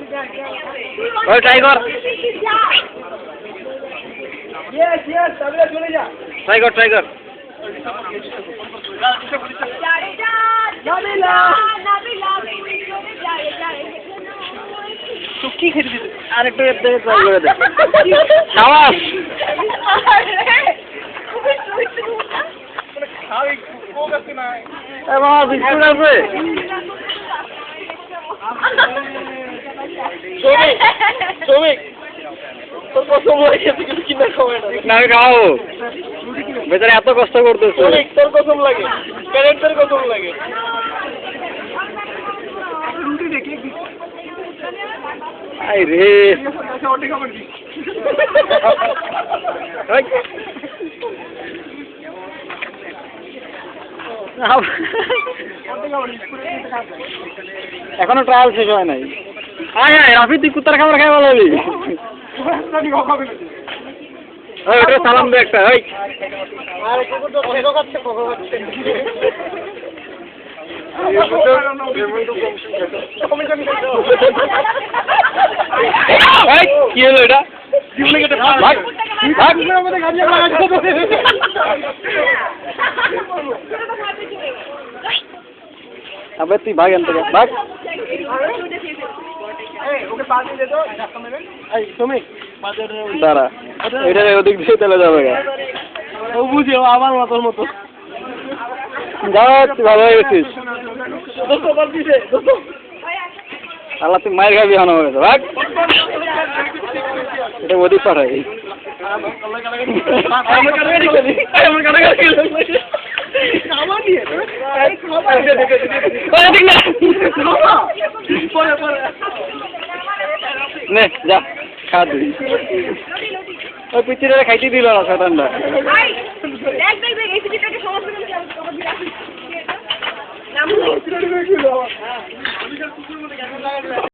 ওই tiger tiger tiger কি খেতে দিতে আরেকটু ট্রাই করে দে সাবাস বাবা বিস্কুট আছে আমি খাওয়াবো বেচারা এত কষ্ট করতেছে তোর কসম লাগে ক্যারেক্টার কসম লাগে আই রে এখনো ট্রায়াল শেষ হয় নাই আয় আয় রাফি তুই কুত্তার খাবার খাই ভালো হলি ওটা সালাম দে একটা ওই কি হলো এটা আবে তুই ভাগ এন থেকে ভাগ দাঁড়া এটা ওদিক দিয়ে চলে যাবে ও বুঝি আমার মতোর মতো যাও তুই ভালো হয়ে গেছিস আল্লাহ তুই মায়ের খাবি হানো হয়ে ভাগ এটা ওদিক পাঠাই নে যা খা তুই ওই পিছিয়ে খাইতে দিল না শয়তানটা